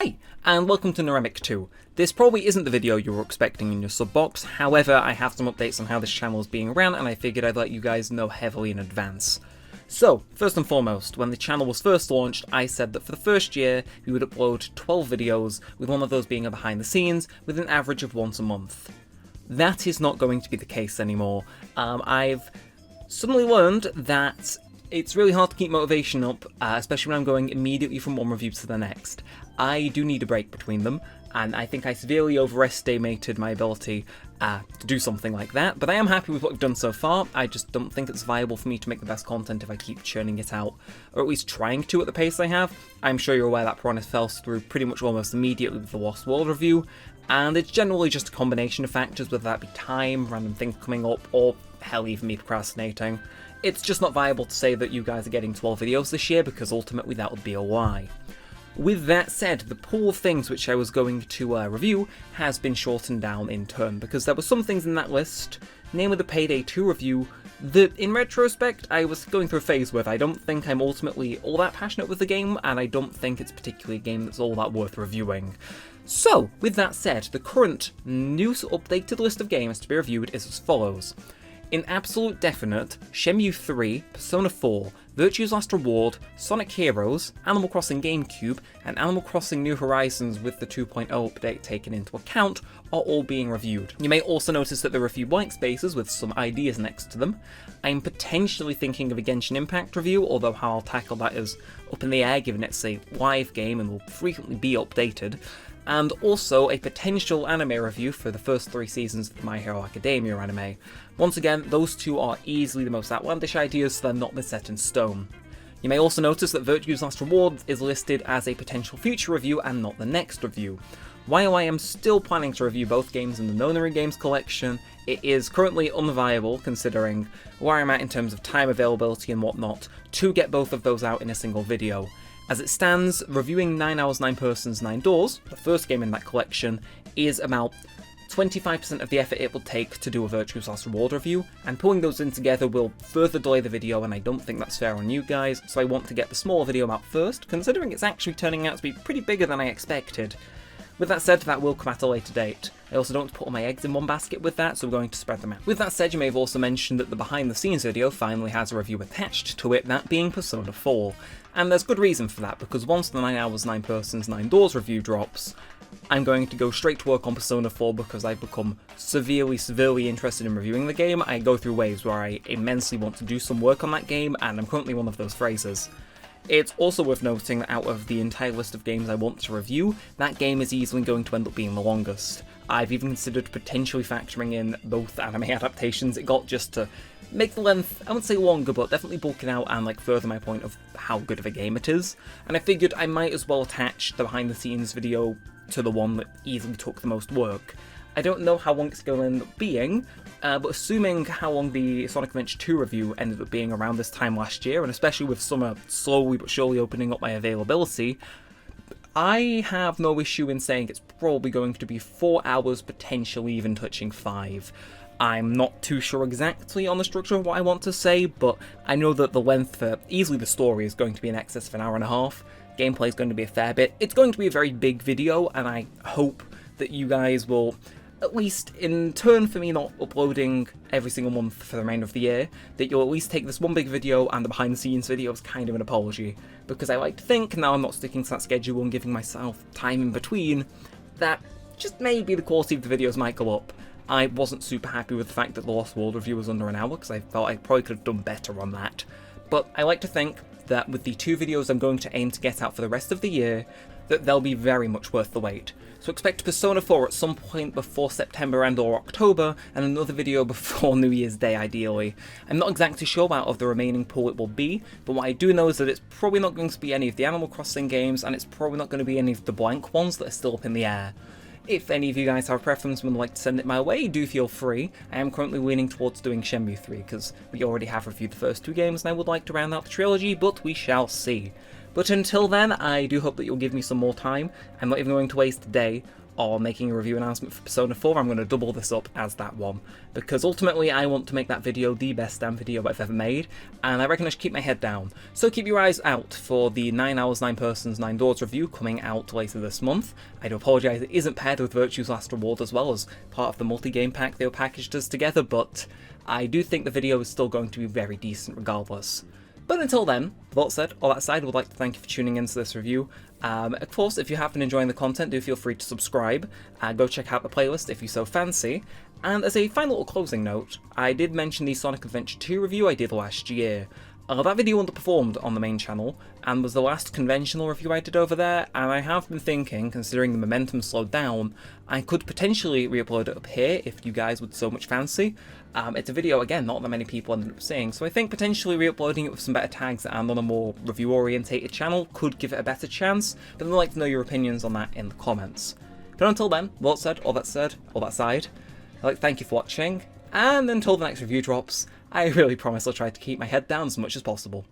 Hey, and welcome to Naremic 2. This probably isn't the video you were expecting in your sub box, however I have some updates on how this channel is being ran and I figured I'd let you guys know heavily in advance. So, first and foremost, when the channel was first launched, I said that for the first year we would upload 12 videos, with one of those being a behind the scenes, with an average of once a month. That is not going to be the case anymore. I've suddenly learned that it's really hard to keep motivation up, especially when I'm going immediately from one review to the next. I do need a break between them, and I think I severely overestimated my ability to do something like that, but I am happy with what we've done so far. I just don't think it's viable for me to make the best content if I keep churning it out, or at least trying to at the pace I have. I'm sure you're aware that Piranha fell through pretty much almost immediately with the Lost World review, and it's generally just a combination of factors, whether that be time, random things coming up, or hell, even me procrastinating. It's just not viable to say that you guys are getting 12 videos this year, because ultimately that would be a lie. With that said, the pool of things which I was going to review has been shortened down in turn, because there were some things in that list, namely the Payday 2 review, that in retrospect I was going through a phase where I don't think I'm ultimately all that passionate with the game, and I don't think it's particularly a game that's all that worth reviewing. So, with that said, the current new updated list of games to be reviewed is as follows. In absolute definite, Shenmue 3, Persona 4, Virtue's Last Reward, Sonic Heroes, Animal Crossing GameCube, and Animal Crossing New Horizons with the 2.0 update taken into account are all being reviewed. You may also notice that there are a few blank spaces with some ideas next to them. I'm potentially thinking of a Genshin Impact review, although how I'll tackle that is up in the air given it's a live game and will frequently be updated. And also a potential anime review for the first 3 seasons of the My Hero Academia anime. Once again, those two are easily the most outlandish ideas, so they're not been set in stone. You may also notice that Virtue's Last Reward is listed as a potential future review and not the next review. While I am still planning to review both games in the Nonary Games collection, it is currently unviable, considering where I'm at in terms of time availability and whatnot, to get both of those out in a single video. As it stands, reviewing 9 Hours, 9 Persons, 9 Doors, the first game in that collection, is about 25% of the effort it will take to do a Virtue's Last Reward review, and pulling those in together will further delay the video, and I don't think that's fair on you guys, so I want to get the smaller video out first, considering it's actually turning out to be pretty bigger than I expected. With that said, that will come at a later date. I also don't want to put all my eggs in one basket with that, so we're going to spread them out. With that said, you may have also mentioned that the behind the scenes video finally has a review attached to it, that being Persona 4. And there's good reason for that, because once the 9 Hours, 9 Persons, 9 Doors review drops, I'm going to go straight to work on Persona 4 because I've become severely interested in reviewing the game. I go through waves where I immensely want to do some work on that game, and I'm currently one of those phrases. It's also worth noting that out of the entire list of games I want to review, that game is easily going to end up being the longest. I've even considered potentially factoring in both anime adaptations it got just to make the length, I wouldn't say longer, but definitely bulk it out and further my point of how good of a game it is. And I figured I might as well attach the behind the scenes video to the one that easily took the most work. I don't know how long it's going to end up being, but assuming how long the Sonic Adventure 2 review ended up being around this time last year, and especially with summer slowly but surely opening up my availability, I have no issue in saying it's probably going to be 4 hours, potentially even touching 5. I'm not too sure exactly on the structure of what I want to say, but I know that the length for easily the story is going to be in excess of an hour and a half. Gameplay is going to be a fair bit. It's going to be a very big video, and I hope that you guys will, at least in turn for me not uploading every single month for the remainder of the year, that you'll at least take this one big video and the behind the scenes video as kind of an apology. Because I like to think, now I'm not sticking to that schedule and giving myself time in between, that just maybe the quality of the videos might go up. I wasn't super happy with the fact that the Lost World review was under an hour, because I felt I probably could have done better on that. But I like to think that with the 2 videos I'm going to aim to get out for the rest of the year, that they'll be very much worth the wait. So expect Persona 4 at some point before September and or October, and another video before New Year's Day ideally. I'm not exactly sure out of the remaining pool it will be, but what I do know is that it's probably not going to be any of the Animal Crossing games, and it's probably not going to be any of the blank ones that are still up in the air. If any of you guys have a preference and would like to send it my way, do feel free. I am currently leaning towards doing Shenmue 3, because we already have reviewed the first 2 games and I would like to round out the trilogy, but we shall see. But until then, I do hope that you'll give me some more time. I'm not even going to waste a day or making a review announcement for Persona 4, I'm going to double this up as that one, because ultimately I want to make that video the best damn video I've ever made, and I reckon I should keep my head down. So keep your eyes out for the 9 Hours, 9 Persons, 9 Doors review coming out later this month. I do apologise it isn't paired with Virtue's Last Reward as well as part of the multi-game pack they were packaged as together, but I do think the video is still going to be very decent regardless. But until then, with all that said, all that aside, I would like to thank you for tuning into this review. Of course, if you have been enjoying the content, do feel free to subscribe. Go check out the playlist if you so fancy. And as a final little closing note, I did mention the Sonic Adventure 2 review I did last year. That video underperformed on the main channel, and was the last conventional review I did over there, and I have been thinking, considering the momentum slowed down, I could potentially re-upload it up here if you guys would so much fancy. It's a video, again, not that many people ended up seeing, so I think potentially re-uploading it with some better tags and on a more review-orientated channel could give it a better chance, but I'd like to know your opinions on that in the comments. But until then, all that said, all that side, I'd like to thank you for watching, and until the next review drops, I really promise I'll try to keep my head down as much as possible.